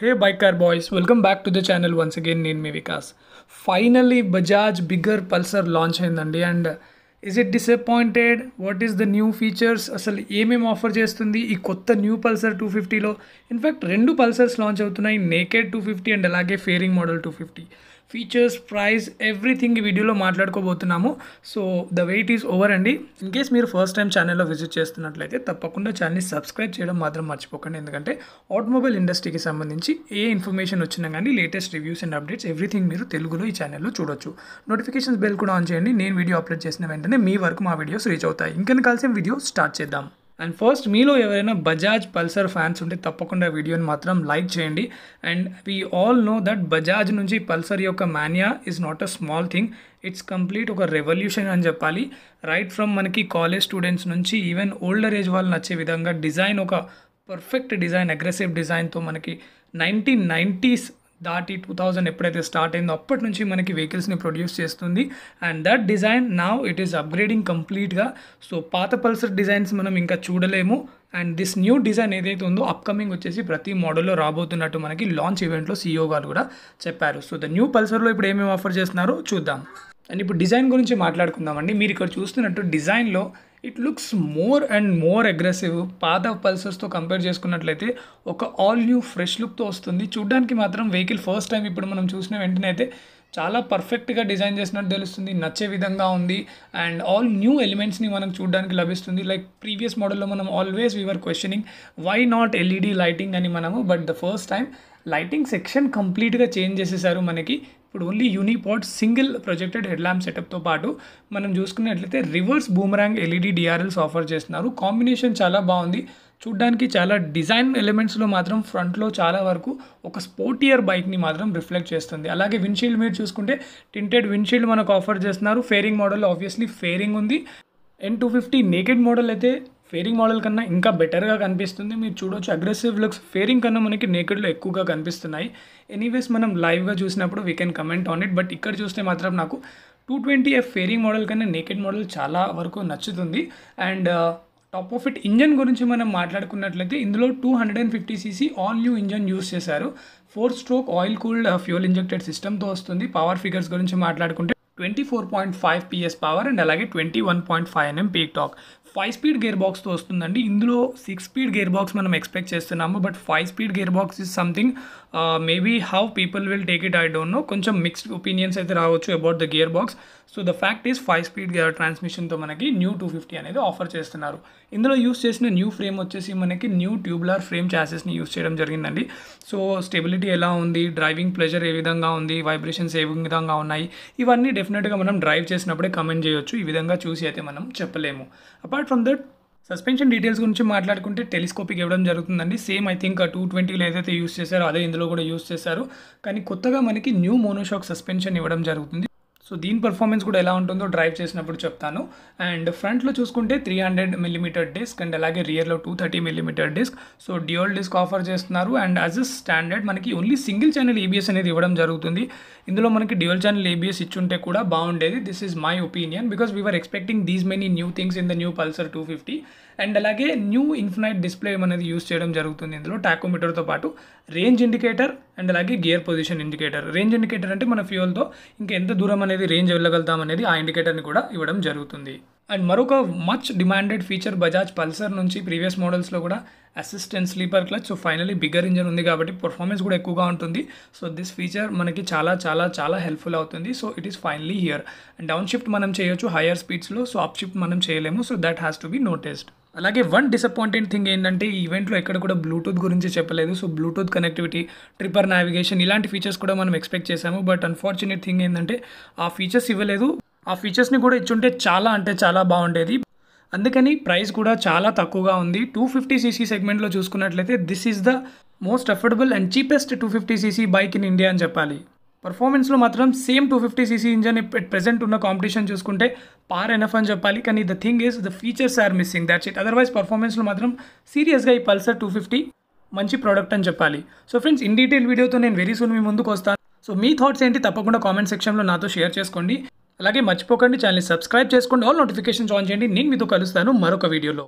Hey bike car boys, welcome back to the channel once again. నేను మీ Vikas. Finally Bajaj bigger Pulsar launch అయిందండి. And is it disappointed? What is the new features? అసలు ఏమేమి offer చేస్తుంది ఈ కొత్త new Pulsar 250లో? In fact రెండు పల్సర్స్ లాంచ్ అవుతున్నాయి, నేకెడ్ 250 అండ్ అలాగే fairing model 250. Features, price, everything ఈ వీడియోలో మాట్లాడుకోబోతున్నాము. So the wait is over అండి. ఇన్ కేస్ మీరు ఫస్ట్ టైం ఛానల్లో విజిట్ చేస్తున్నట్లయితే తప్పకుండా ఛానల్ని సబ్స్క్రైబ్ చేయడం మాత్రం మర్చిపోకండి. ఎందుకంటే ఆటోమొబైల్ ఇండస్ట్రీకి సంబంధించి ఏ ఇన్ఫర్మేషన్ వచ్చినా కానీ latest reviews and updates everything మీరు తెలుగులో ఈ ఛానల్లో చూడొచ్చు. నోటిఫికేషన్స్ బెల్ కూడా ఆన్ చేయండి. నేను వీడియో అప్లోడ్ చేసిన వెంటనే మీ వరకు మా వీడియోస్ రీచ్ అవుతాయి. ఇంకా కలిసి వీడియో స్టార్ట్ చేద్దాం. అండ్ ఫస్ట్ మీలో ఎవరైనా బజాజ్ పల్సర్ ఫ్యాన్స్ ఉంటే తప్పకుండా వీడియోని మాత్రం లైక్ చేయండి. And we all know that Bajaj నుంచి పల్సర్ యొక్క mania is not a small thing. It's complete ఒక రెవల్యూషన్ అని చెప్పాలి. రైట్ ఫ్రమ్ మనకి కాలేజ్ స్టూడెంట్స్ నుంచి ఈవెన్ ఓల్డర్ ఏజ్ వాళ్ళు నచ్చే విధంగా డిజైన్, ఒక పర్ఫెక్ట్ డిజైన్, అగ్రెసివ్ డిజైన్తో మనకి 1990s దాటి 2000 ఎప్పుడైతే స్టార్ట్ అయిందో అప్పటి నుంచి మనకి వెహికల్స్ని ప్రొడ్యూస్ చేస్తుంది. And that design now it is upgrading కంప్లీట్గా. సో పాత పల్సర్ డిజైన్స్ మనం ఇంకా చూడలేము. అండ్ దిస్ న్యూ డిజైన్ ఏదైతే ఉందో అప్కమింగ్ వచ్చేసి ప్రతి మోడల్లో రాబోతున్నట్టు మనకి లాంచ్ ఈవెంట్లో CEO గారు కూడా చెప్పారు. సో ద న్యూ పల్సర్లో ఇప్పుడు ఏమేమి ఆఫర్ చేస్తున్నారో చూద్దాం. అండ్ ఇప్పుడు డిజైన్ గురించి మాట్లాడుకుందామండి. మీరు ఇక్కడ చూస్తున్నట్టు డిజైన్లో it looks more and more aggressive. పాత పల్సర్స్తో కంపేర్ చేసుకున్నట్లయితే ఒక ఆల్ న్యూ ఫ్రెష్ లుక్తో వస్తుంది. చూడ్డానికి మాత్రం వెహికల్ ఫస్ట్ టైం ఇప్పుడు మనం చూసిన వెంటనే అయితే చాలా పర్ఫెక్ట్గా డిజైన్ చేసినట్టు తెలుస్తుంది, నచ్చే విధంగా ఉంది. అండ్ ఆల్ న్యూ ఎలిమెంట్స్ని మనం చూడడానికి లభిస్తుంది. లైక్ ప్రీవియస్ మోడల్లో మనం always we are questioning why not LED lighting అని మనము, but the first time lighting section కంప్లీట్గా చేంజ్ చేసేసారు. మనకి ఇప్పుడు only unipod single projected head lamp సెటప్తో పాటు మనం చూసుకున్నట్లయితే reverse boomerang LED DRLs offer చేస్తున్నారు. కాంబినేషన్ చాలా బాగుంది. చూడ్డానికి చాలా డిజైన్ ఎలిమెంట్స్లో మాత్రం ఫ్రంట్లో చాలా వరకు ఒక స్పోర్టియర్ బైక్ని మాత్రం రిఫ్లెక్ట్ చేస్తుంది. అలాగే విండ్షీల్డ్ మీరు చూసుకుంటే టింటెడ్ విండ్షీల్డ్ మనకు ఆఫర్ చేస్తున్నారు. ఫేరింగ్ మోడల్లో ఆబ్వియస్లీ ఫేరింగ్ ఉంది. N250 నేకెడ్ మోడల్ అయితే ఫేరింగ్ మోడల్ కన్నా ఇంకా బెటర్గా కనిపిస్తుంది. మీరు చూడొచ్చు అగ్రెసివ్ లుక్స్ ఫేరింగ్ కన్నా మనకి నేకెడ్లో ఎక్కువగా కనిపిస్తున్నాయి. ఎనీవేస్ మనం లైవ్గా చూసినప్పుడు we can comment on it. But ఇక్కడ చూస్తే మాత్రం నాకు 220F ఫేరింగ్ మోడల్ కన్నా నేకెడ్ మోడల్ చాలా వరకు నచ్చుతుంది. And top of it engine గురించి మనం మాట్లాడుకున్నట్లయితే ఇందులో 250cc all new engine use చేశారు. 4-stroke oil cooled fuel injected సిస్టమ్తో వస్తుంది. పవర్ ఫిగర్స్ గురించి మాట్లాడుకుంటే 24.5 PS పవర్ అండ్ అలాగే 21.5 Nm peak torque. 5-speed gear బాక్స్తో వస్తుందండి. ఇందులో 6-speed గేర్ బాక్స్ మనం ఎక్స్పెక్ట్ చేస్తున్నాము, but 5-speed gear box is something maybe how people will take it I don't know. కొంచెం మిక్స్డ్ ఒపీనియన్స్ అయితే రావచ్చు about the gear box. So the fact is 5-speed ట్రాన్స్మిషన్తో మనకి న్యూ 250 అనేది offer చేస్తున్నారు. ఇందులో యూస్ చేసిన న్యూ ఫ్రేమ్ వచ్చేసి మనకి న్యూ ట్యూబులర్ ఫ్రేమ్ చాసెస్ని యూస్ చేయడం జరిగిందండి. సో స్టెబిలిటీ ఎలా ఉంది, డ్రైవింగ్ ప్లెజర్ ఏ విధంగా ఉంది, వైబ్రేషన్స్ ఏ విధంగా ఉన్నాయి, ఇవన్నీ డెఫినెట్గా మనం డ్రైవ్ చేసినప్పుడే కమెంట్ చేయొచ్చు. ఈ విధంగా చూసి అయితే మనం చెప్పలేము. Apart from that suspension details గురించి మాట్లాడుకుంటే టెలిస్కోపిక్ ఇవ్వడం జరుగుతుందండి. సేమ్ ఐ థింక్ 220లో ఏదైతే యూస్ చేశారో అదే ఇందులో కూడా యూస్ చేశారు. కానీ కొత్తగా మనకి న్యూ మోనోషాక్ సస్పెన్షన్ ఇవ్వడం జరుగుతుంది. సో దీని పర్ఫార్మెన్స్ కూడా ఎలా ఉంటుందో డ్రైవ్ చేసినప్పుడు చెప్తాను. అండ్ ఫ్రంట్లో చూసుకుంటే 300mm డిస్క్ అండ్ అలాగే రియర్లో 230mm disc. So dual disc offer చేస్తున్నారు. అండ్ యాజ్ అ స్టాండర్డ్ మనకి ఓన్లీ సింగిల్ ఛానల్ ABS అనేది ఇవ్వడం జరుగుతుంది. ఇందులో మనకి డ్యూయల్ ఛానల్ ABS ఇచ్చుంటే కూడా బాగుండేది. This is my opinion because we are expecting these many new things in the new Pulsar 250. And అలాగే న్యూ ఇన్ఫినైట్ డిస్ప్లే అనేది యూస్ చేయడం జరుగుతుంది. ఇందులో టాకోమీటర్తో పాటు రేంజ్ ఇండికేటర్ అండ్ అలాగే gear position indicator. Range indicator అంటే మన ఫ్యూయల్తో ఇంకా ఎంత దూరం అనేది రేంజ్ వెళ్ళగలుగుతాం అనేది ఆ ఇండికేటర్ని కూడా ఇవ్వడం జరుగుతుంది. అండ్ మరొక much demanded feature Bajaj Pulsar నుంచి ప్రీవియస్ మోడల్స్లో కూడా assistant sleeper clutch. So finally bigger engine ఉంది కాబట్టి పర్ఫార్మెన్స్ కూడా ఎక్కువగా ఉంటుంది. సో దిస్ ఫీచర్ మనకి చాలా చాలా చాలా హెల్ప్ఫుల్ అవుతుంది. So it is finally here. And down shift మనం చేయొచ్చు హయ్యర్ స్పీడ్స్లో. సో అప్ షిఫ్ట్ మనం చేయలేము. So that has to be noted. అలాగే వన్ డిసప్పాయింటెడ్ థింగ్ ఏంటంటే ఈ ఈవెంట్లో ఎక్కడ కూడా బ్లూటూత్ గురించి చెప్పలేదు. So Bluetooth connectivity, tripper navigation ఇలాంటి ఫీచర్స్ కూడా మనం ఎక్స్పెక్ట్ చేసాము. బట్ అన్ఫార్చునేట్ థింగ్ ఏంటంటే ఆ ఫీచర్స్ ఇవ్వలేదు. ఆ ఫీచర్స్ని కూడా ఇచ్చుంటే చాలా అంటే చాలా బాగుండేది. అందుకని ప్రైస్ కూడా చాలా తక్కువగా ఉంది. 250cc సెగ్మెంట్లో చూసుకున్నట్లయితే this is the most affordable and cheapest 250cc bike in India అని చెప్పాలి. పర్ఫార్మెన్స్లో మాత్రం సేమ్ 250cc ఇంజన్ ప్రెజెంట్ ఉన్న కాంపిటీషన్ చూసుకుంటే పార్ ఎనఫ్ అని చెప్పాలి. కానీ the thing is the features are missing, that's it. Otherwise పర్ఫార్మెన్స్లో మాత్రం సీరియస్గా ఈ పల్సర్ 250 మంచి ప్రోడక్ట్ అని చెప్పాలి. సో ఫ్రెండ్స్, ఇన్ డీటెయిల్ వీడియోతో నేను వెరీ సూన్ మీ ముందుకు వస్తాను. సో మీ థాట్స్ ఏంటి తప్పకుండా కామెంట్ సెక్షన్లో నాతో షేర్ చేసుకోండి. అలాగే మర్చిపోకండి ఛానల్ని సబ్స్క్రైబ్ చేసుకోండి, ఆల్ నోటిఫికేషన్స్ ఆన్ చేయండి. నేను మీతో కలుస్తాను మరొక వీడియోలో.